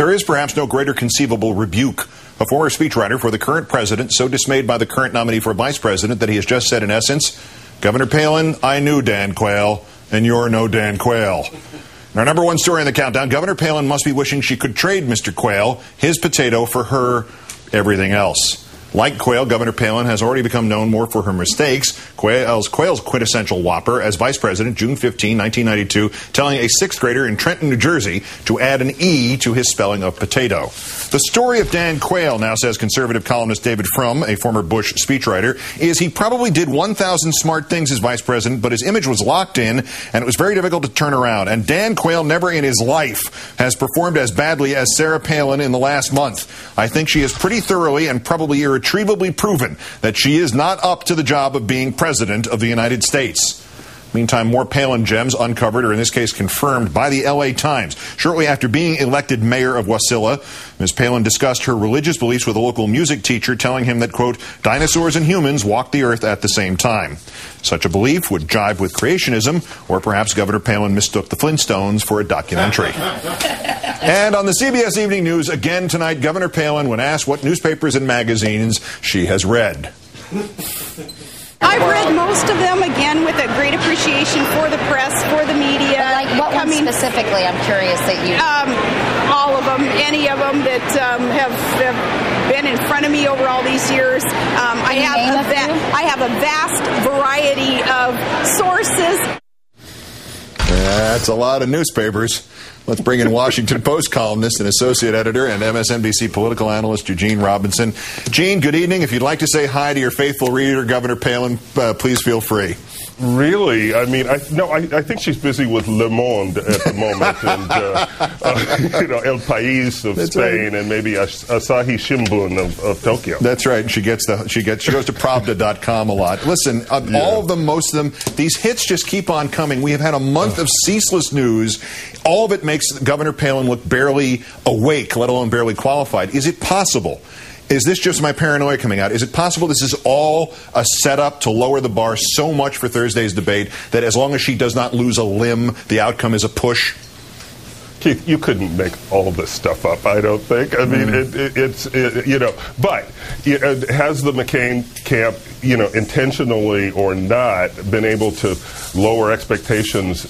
There is perhaps no greater conceivable rebuke. A former speechwriter for the current president, so dismayed by the current nominee for vice president that he has just said, in essence, Governor Palin, I knew Dan Quayle, and you're no Dan Quayle. Our number one story in the countdown, Governor Palin must be wishing she could trade Mr. Quayle, his potato, for her everything else. Like Quayle, Governor Palin has already become known more for her mistakes. Quayle's quintessential whopper as vice president, June 15, 1992, telling a sixth grader in Trenton, New Jersey, to add an E to his spelling of potato. The story of Dan Quayle, now says conservative columnist David Frum, a former Bush speechwriter, is he probably did 1,000 smart things as vice president, but his image was locked in, and it was very difficult to turn around. And Dan Quayle never in his life has performed as badly as Sarah Palin in the last month. I think she has pretty thoroughly and probably irretrievably proven that she is not up to the job of being president of the United States. Meantime, more Palin gems uncovered, or in this case confirmed, by the L.A. Times. Shortly after being elected mayor of Wasilla, Ms. Palin discussed her religious beliefs with a local music teacher, telling him that, quote, dinosaurs and humans walk the earth at the same time. Such a belief would jive with creationism, or perhaps Governor Palin mistook the Flintstones for a documentary. And on the CBS Evening News, again tonight, Governor Palin, when asked what newspapers and magazines she has read. I've read most of them, again, with a great appreciation for the press, for the media. Like what one specifically? I'm curious that you... all of them, any of them that have been in front of me over all these years. I have a vast variety of sources. That's a lot of newspapers. Let's bring in Washington Post columnist and associate editor and MSNBC political analyst Eugene Robinson. Gene, good evening. If you'd like to say hi to your faithful reader, Governor Palin, please feel free. Really? I mean, I think she's busy with Le Monde at the moment, and El País of Spain, right. And maybe Asahi Shimbun of Tokyo. That's right. She goes to Pravda.com a lot. Listen, all of them, most of them, these hits just keep on coming. We have had a month of ceaseless news. All of it makes Governor Palin look barely awake, let alone barely qualified. Is it possible? Is this just my paranoia coming out? Is it possible this is all a setup to lower the bar so much for Thursday's debate that as long as she does not lose a limb, the outcome is a push? Keith, you couldn't make all this stuff up, I don't think. I mean, but has the McCain camp, intentionally or not, been able to lower expectations,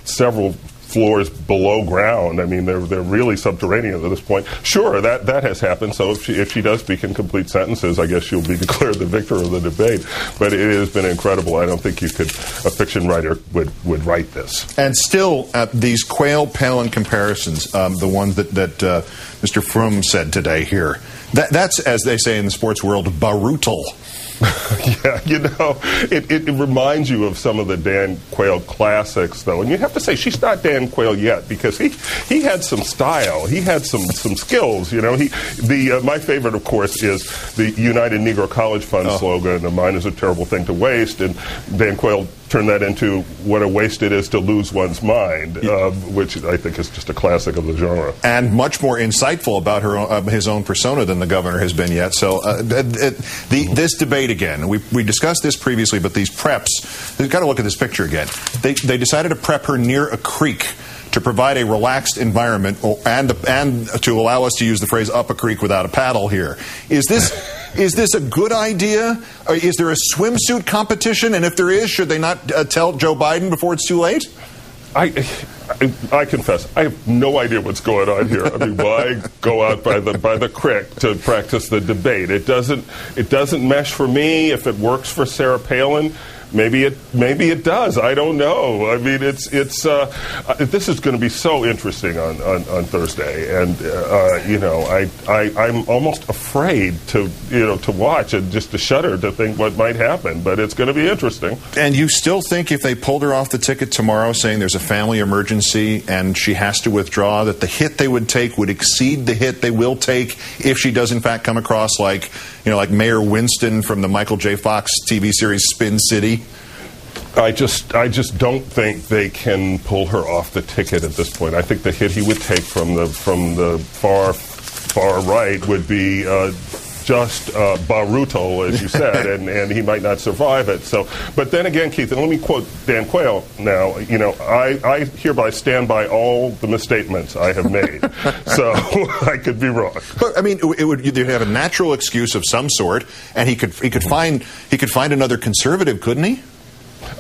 several floors below ground? I mean, they're really subterranean at this point. Sure, that has happened. So if she does speak in complete sentences, I guess she'll be declared the victor of the debate. But it has been incredible. I don't think a fiction writer would write this. And still, these Quayle-Palin comparisons, the ones that Mr. Frum said today here, that's, as they say in the sports world, brutal. Yeah, it reminds you of some of the Dan Quayle classics, though. And you have to say, she's not Dan Quayle yet, because he had some style. He had some skills, My favorite, of course, is the United Negro College Fund slogan, "A mind is a terrible thing to waste." And Dan Quayle turned that into what a waste it is to lose one's mind, which I think is just a classic of the genre. And much more insightful about his own persona than the governor has been yet. So this debate again, we discussed this previously, but these preps, you've got to look at this picture again. They decided to prep her near a creek to provide a relaxed environment and to allow us to use the phrase up a creek without a paddle here. Is this a good idea? Is there a swimsuit competition? And if there is, should they not tell Joe Biden before it's too late? I confess, I have no idea what's going on here. I mean, why go out by the creek to practice the debate? It doesn't mesh for me. If it works for Sarah Palin, maybe it does. I don't know. I mean, this is going to be so interesting on Thursday, and I'm almost afraid to watch and just to shudder to think what might happen. But it's going to be interesting. And you still think if they pulled her off the ticket tomorrow, saying there's a family emergency and she has to withdraw, that the hit they would take would exceed the hit they will take if she does in fact come across like Mayor Winston from the Michael J. Fox TV series Spin City? I just don't think they can pull her off the ticket at this point. I think the hit he would take from the far right would be just brutal, as you said, and he might not survive it. So, but then again, Keith, and let me quote Dan Quayle now. You know, I hereby stand by all the misstatements I have made. So I could be wrong. But I mean, you'd have a natural excuse of some sort, and he could find another conservative, couldn't he?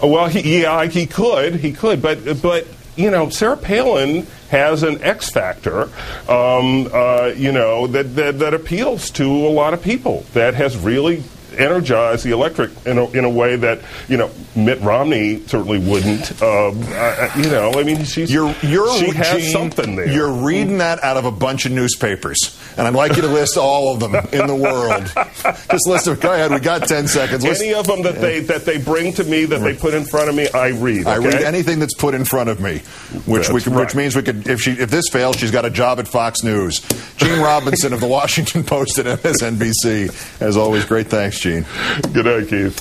Well, he could, but you know, Sarah Palin has an X factor, you know, that appeals to a lot of people. That has really energized the electorate in a way that, you know, Mitt Romney certainly wouldn't. You know, I mean, she has something there. You're reading that out of a bunch of newspapers, and I'd like you to list all of them in the world. Just list them. Go ahead. We got 10 seconds. Any of them that they bring to me, that they put in front of me, I read. Okay? I read anything that's put in front of me, which means we could. If this fails, she's got a job at Fox News. Gene Robinson of the Washington Post and MSNBC. As always, great thanks, Gene. Good night, Keith.